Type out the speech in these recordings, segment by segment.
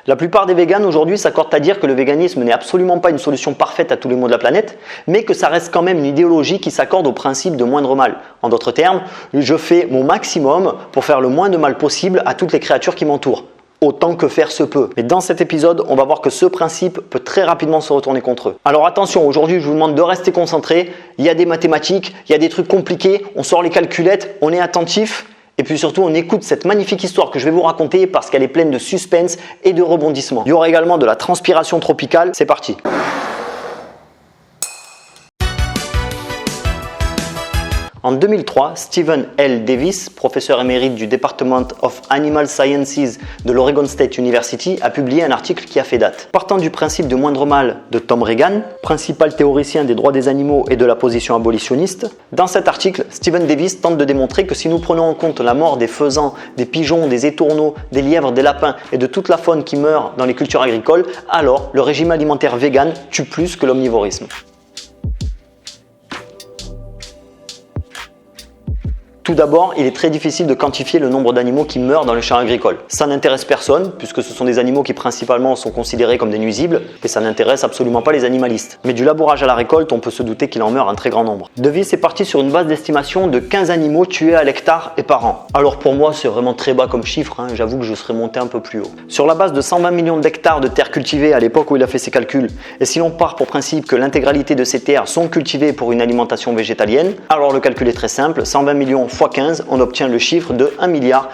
La plupart des véganes aujourd'hui s'accordent à dire que le véganisme n'est absolument pas une solution parfaite à tous les maux de la planète, mais que ça reste quand même une idéologie qui s'accorde au principe de moindre mal. En d'autres termes, je fais mon maximum pour faire le moins de mal possible à toutes les créatures qui m'entourent. Autant que faire se peut. Mais dans cet épisode, on va voir que ce principe peut très rapidement se retourner contre eux. Alors attention, aujourd'hui je vous demande de rester concentré. Il y a des mathématiques, il y a des trucs compliqués, on sort les calculettes, on est attentif. Et puis surtout, on écoute cette magnifique histoire que je vais vous raconter parce qu'elle est pleine de suspense et de rebondissements. Il y aura également de la transpiration tropicale. C'est parti. En 2003, Stephen L. Davis, professeur émérite du Department of Animal Sciences de l'Oregon State University, a publié un article qui a fait date. Partant du principe de moindre mal de Tom Regan, principal théoricien des droits des animaux et de la position abolitionniste, dans cet article, Stephen Davis tente de démontrer que si nous prenons en compte la mort des faisans, des pigeons, des étourneaux, des lièvres, des lapins et de toute la faune qui meurt dans les cultures agricoles, alors le régime alimentaire vegan tue plus que l'omnivorisme. Tout d'abord, il est très difficile de quantifier le nombre d'animaux qui meurent dans les champs agricoles. Ça n'intéresse personne, puisque ce sont des animaux qui principalement sont considérés comme des nuisibles, et ça n'intéresse absolument pas les animalistes. Mais du labourage à la récolte, on peut se douter qu'il en meurt un très grand nombre. Davis est parti sur une base d'estimation de 15 animaux tués à l'hectare et par an. Alors pour moi, c'est vraiment très bas comme chiffre, j'avoue que je serais monté un peu plus haut. Sur la base de 120 millions d'hectares de terres cultivées à l'époque où il a fait ses calculs, et si l'on part pour principe que l'intégralité de ces terres sont cultivées pour une alimentation végétalienne, alors le calcul est très simple, 120 millions x 15, on obtient le chiffre de 1,8 milliard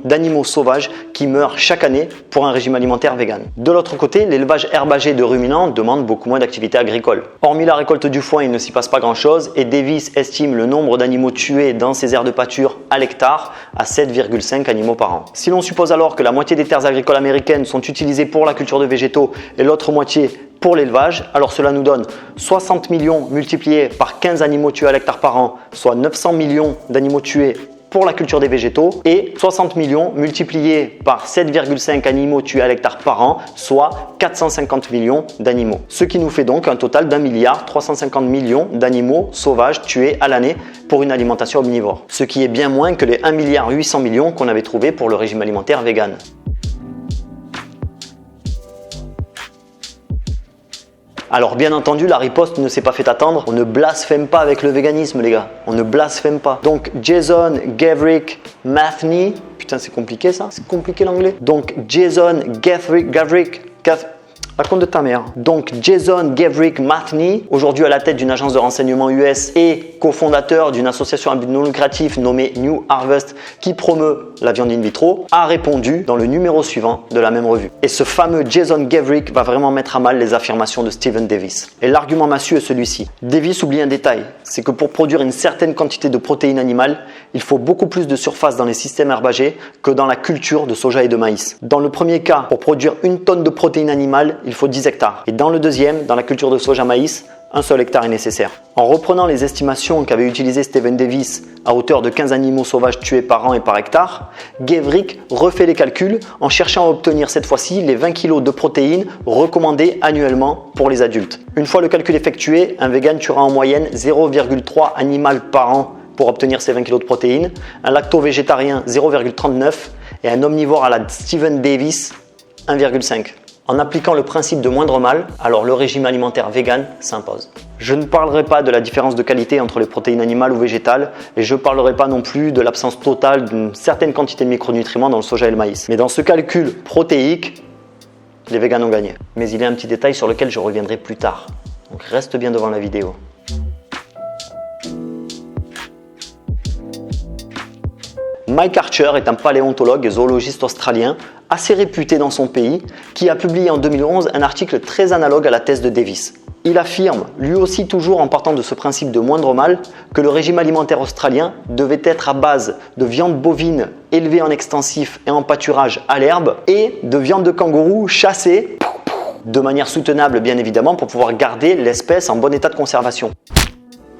d'animaux sauvages qui meurent chaque année pour un régime alimentaire vegan. De l'autre côté, l'élevage herbager de ruminants demande beaucoup moins d'activité agricole. Hormis la récolte du foin, il ne s'y passe pas grand chose et Davis estime le nombre d'animaux tués dans ces aires de pâture à l'hectare à 7,5 animaux par an. Si l'on suppose alors que la moitié des terres agricoles américaines sont utilisées pour la culture de végétaux et l'autre moitié pour l'élevage, alors cela nous donne 60 millions multipliés par 15 animaux tués à l'hectare par an, soit 900 millions d'animaux tués pour la culture des végétaux et 60 millions multipliés par 7,5 animaux tués à l'hectare par an, soit 450 millions d'animaux. Ce qui nous fait donc un total d'1,350 milliard d'animaux sauvages tués à l'année pour une alimentation omnivore. Ce qui est bien moins que les 1,8 milliard qu'on avait trouvé pour le régime alimentaire vegan. Alors bien entendu, la riposte ne s'est pas fait attendre. On ne blasphème pas avec le véganisme, les gars. On ne blasphème pas. Donc Jason Gavrick Matheny, putain c'est compliqué ça, c'est compliqué l'anglais. Donc Jason Gavrick raconte de ta mère. Donc Jason Gavrick Matheny, aujourd'hui à la tête d'une agence de renseignement US et cofondateur d'une association à but non lucratif nommée New Harvest qui promeut la viande in vitro, a répondu dans le numéro suivant de la même revue. Et ce fameux Jason Gavrick va vraiment mettre à mal les affirmations de Stephen Davis. Et l'argument massue est celui-ci. Davis oublie un détail, c'est que pour produire une certaine quantité de protéines animales, il faut beaucoup plus de surface dans les systèmes herbagers que dans la culture de soja et de maïs. Dans le premier cas, pour produire 1 tonne de protéines animales, il faut 10 hectares. Et dans le deuxième, dans la culture de soja-maïs, un seul hectare est nécessaire. En reprenant les estimations qu'avait utilisées Stephen Davis à hauteur de 15 animaux sauvages tués par an et par hectare, Gavrick refait les calculs en cherchant à obtenir cette fois-ci les 20 kg de protéines recommandées annuellement pour les adultes. Une fois le calcul effectué, un vegan tuera en moyenne 0,3 animal par an pour obtenir ces 20 kg de protéines, un lacto-végétarien 0,39 et un omnivore à la Stephen Davis 1,5. En appliquant le principe de moindre mal, alors le régime alimentaire vegan s'impose. Je ne parlerai pas de la différence de qualité entre les protéines animales ou végétales et je ne parlerai pas non plus de l'absence totale d'une certaine quantité de micronutriments dans le soja et le maïs. Mais dans ce calcul protéique, les végans ont gagné. Mais il y a un petit détail sur lequel je reviendrai plus tard. Donc reste bien devant la vidéo. Mike Archer est un paléontologue et zoologiste australien assez réputé dans son pays qui a publié en 2011 un article très analogue à la thèse de Davis. Il affirme, lui aussi toujours en partant de ce principe de moindre mal, que le régime alimentaire australien devait être à base de viande bovine élevée en extensif et en pâturage à l'herbe et de viande de kangourou chassée de manière soutenable bien évidemment pour pouvoir garder l'espèce en bon état de conservation.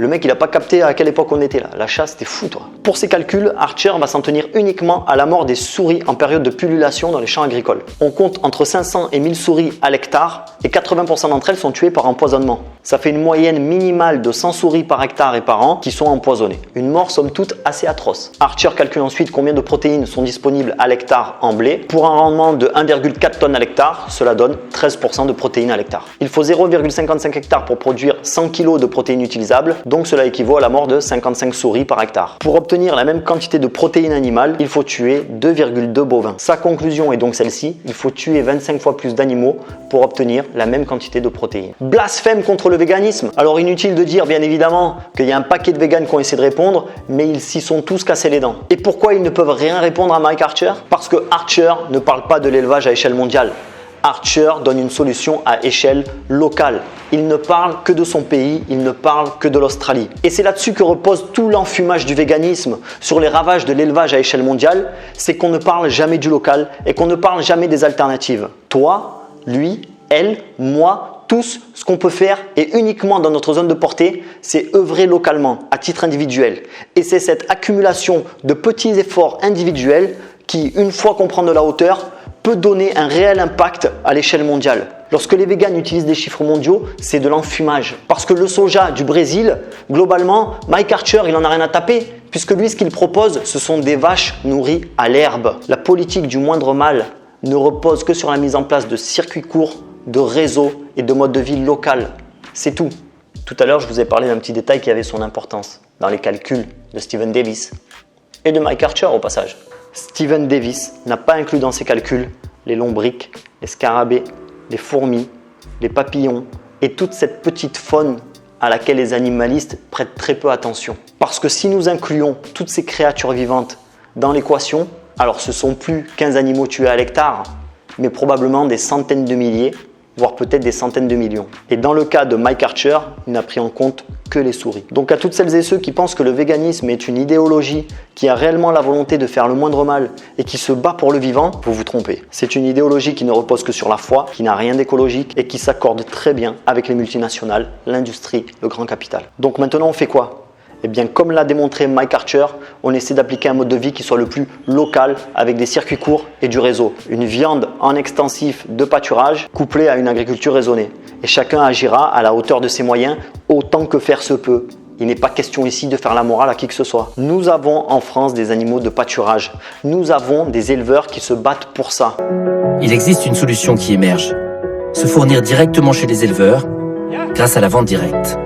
Le mec, il n'a pas capté à quelle époque on était là. La chasse, c'était fou, toi. Pour ses calculs, Archer va s'en tenir uniquement à la mort des souris en période de pullulation dans les champs agricoles. On compte entre 500 et 1000 souris à l'hectare et 80% d'entre elles sont tuées par empoisonnement. Ça fait une moyenne minimale de 100 souris par hectare et par an qui sont empoisonnées. Une mort somme toute assez atroce. Archer calcule ensuite combien de protéines sont disponibles à l'hectare en blé. Pour un rendement de 1,4 tonnes à l'hectare, cela donne 13% de protéines à l'hectare. Il faut 0,55 hectares pour produire 100 kg de protéines utilisables, donc cela équivaut à la mort de 55 souris par hectare. Pour obtenir la même quantité de protéines animales, il faut tuer 2,2 bovins. Sa conclusion est donc celle-ci, il faut tuer 25 fois plus d'animaux pour obtenir la même quantité de protéines. Blasphème contre le véganisme. Alors inutile de dire bien évidemment qu'il y a un paquet de végans qui ont essayé de répondre, mais ils s'y sont tous cassés les dents. Et pourquoi ils ne peuvent rien répondre à Mike Archer? Parce que Archer ne parle pas de l'élevage à échelle mondiale. Archer donne une solution à échelle locale. Il ne parle que de son pays, il ne parle que de l'Australie. Et c'est là-dessus que repose tout l'enfumage du véganisme sur les ravages de l'élevage à échelle mondiale, c'est qu'on ne parle jamais du local et qu'on ne parle jamais des alternatives. Toi, lui, elle, moi, tous, ce qu'on peut faire et uniquement dans notre zone de portée, c'est œuvrer localement, à titre individuel. Et c'est cette accumulation de petits efforts individuels qui, une fois qu'on prend de la hauteur, peut donner un réel impact à l'échelle mondiale. Lorsque les végans utilisent des chiffres mondiaux, c'est de l'enfumage. Parce que le soja du Brésil, globalement, Mike Archer, il en a rien à taper, puisque lui, ce qu'il propose, ce sont des vaches nourries à l'herbe. La politique du moindre mal ne repose que sur la mise en place de circuits courts, de réseaux et de modes de vie local. C'est tout. Tout à l'heure, je vous ai parlé d'un petit détail qui avait son importance dans les calculs de Stephen Davis et de Mike Archer au passage. Stephen Davis n'a pas inclus dans ses calculs les lombrics, les scarabées, les fourmis, les papillons et toute cette petite faune à laquelle les animalistes prêtent très peu attention. Parce que si nous incluons toutes ces créatures vivantes dans l'équation, alors ce ne sont plus 15 animaux tués à l'hectare, mais probablement des centaines de milliers, voire peut-être des centaines de millions. Et dans le cas de Mike Archer, il n'a pris en compte que les souris. Donc à toutes celles et ceux qui pensent que le véganisme est une idéologie qui a réellement la volonté de faire le moindre mal et qui se bat pour le vivant, vous vous trompez. C'est une idéologie qui ne repose que sur la foi, qui n'a rien d'écologique et qui s'accorde très bien avec les multinationales, l'industrie, le grand capital. Donc maintenant on fait quoi ? Eh bien, comme l'a démontré Mike Archer, on essaie d'appliquer un mode de vie qui soit le plus local avec des circuits courts et du réseau. Une viande en extensif de pâturage couplée à une agriculture raisonnée. Et chacun agira à la hauteur de ses moyens autant que faire se peut. Il n'est pas question ici de faire la morale à qui que ce soit. Nous avons en France des animaux de pâturage. Nous avons des éleveurs qui se battent pour ça. Il existe une solution qui émerge. Se fournir directement chez les éleveurs grâce à la vente directe.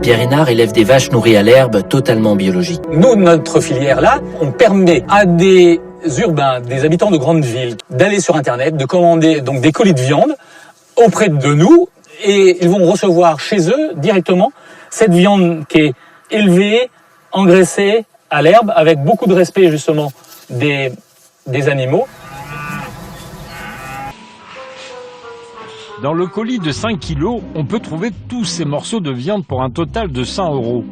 Pierre Hénard élève des vaches nourries à l'herbe totalement biologiques. Nous, notre filière-là, on permet à des urbains, des habitants de grandes villes, d'aller sur Internet, de commander donc des colis de viande auprès de nous et ils vont recevoir chez eux directement cette viande qui est élevée, engraissée à l'herbe avec beaucoup de respect justement des animaux. Dans le colis de 5 kg, on peut trouver tous ces morceaux de viande pour un total de 100 €.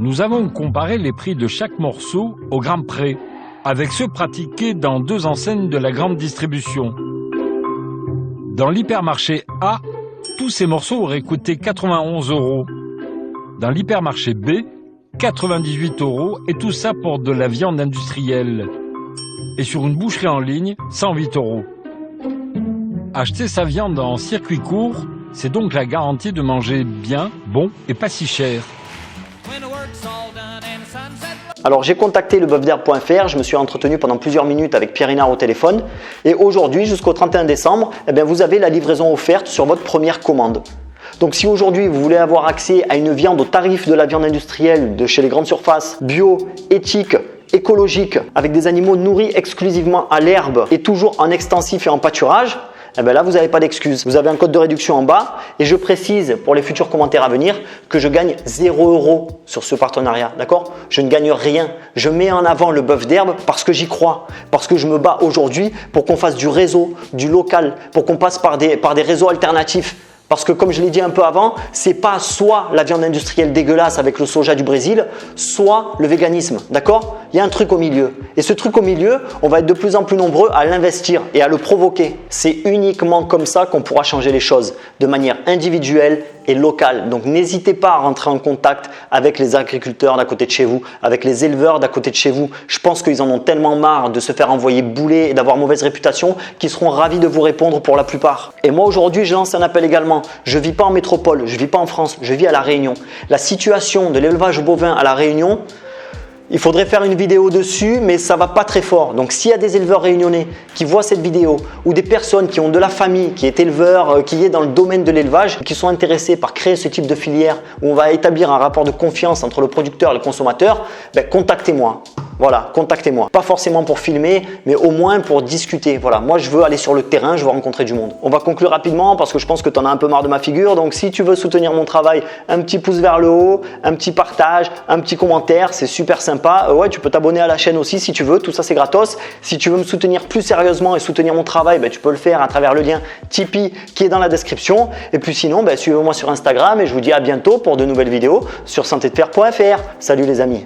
Nous avons comparé les prix de chaque morceau au gramme près, avec ceux pratiqués dans 2 enseignes de la grande distribution. Dans l'hypermarché A, tous ces morceaux auraient coûté 91 €. Dans l'hypermarché B, 98 € et tout ça pour de la viande industrielle. Et sur une boucherie en ligne, 108 €. Acheter sa viande en circuit court, c'est donc la garantie de manger bien, bon et pas si cher. Alors j'ai contacté leboeufdherbe.fr, je me suis entretenu pendant plusieurs minutes avec Pierre Hénard au téléphone et aujourd'hui jusqu'au 31 décembre, vous avez la livraison offerte sur votre première commande. Donc si aujourd'hui vous voulez avoir accès à une viande au tarif de la viande industrielle de chez les grandes surfaces, bio, éthique, écologique, avec des animaux nourris exclusivement à l'herbe et toujours en extensif et en pâturage, là vous n'avez pas d'excuse. Vous avez un code de réduction en bas et je précise pour les futurs commentaires à venir que je gagne 0 € sur ce partenariat, d'accord ? Je ne gagne rien. Je mets en avant le bœuf d'herbe parce que j'y crois, parce que je me bats aujourd'hui pour qu'on fasse du réseau, du local, pour qu'on passe par des réseaux alternatifs. Parce que comme je l'ai dit un peu avant, c'est pas soit la viande industrielle dégueulasse avec le soja du Brésil, soit le véganisme, d'accord ? Il y a un truc au milieu. Et ce truc au milieu, on va être de plus en plus nombreux à l'investir et à le provoquer. C'est uniquement comme ça qu'on pourra changer les choses, de manière individuelle est local. Donc n'hésitez pas à rentrer en contact avec les agriculteurs d'à côté de chez vous, avec les éleveurs d'à côté de chez vous. Je pense qu'ils en ont tellement marre de se faire envoyer bouler et d'avoir mauvaise réputation qu'ils seront ravis de vous répondre pour la plupart. Et moi aujourd'hui, je lance un appel également. Je ne vis pas en métropole, je ne vis pas en France, je vis à La Réunion. La situation de l'élevage bovin à La Réunion, il faudrait faire une vidéo dessus, mais ça va pas très fort. Donc s'il y a des éleveurs réunionnais qui voient cette vidéo ou des personnes qui ont de la famille, qui est éleveur, qui est dans le domaine de l'élevage, qui sont intéressés par créer ce type de filière où on va établir un rapport de confiance entre le producteur et le consommateur, ben, contactez-moi. Voilà, contactez-moi. Pas forcément pour filmer, mais au moins pour discuter. Voilà, moi je veux aller sur le terrain, je veux rencontrer du monde. On va conclure rapidement parce que je pense que tu en as un peu marre de ma figure. Donc si tu veux soutenir mon travail, un petit pouce vers le haut, un petit partage, un petit commentaire, c'est super sympa. Ouais, tu peux t'abonner à la chaîne aussi si tu veux, tout ça c'est gratos. Si tu veux me soutenir plus sérieusement et soutenir mon travail, ben, tu peux le faire à travers le lien Tipeee qui est dans la description. Et puis sinon, ben, suivez-moi sur Instagram et je vous dis à bientôt pour de nouvelles vidéos sur santédefer.fr. Salut les amis.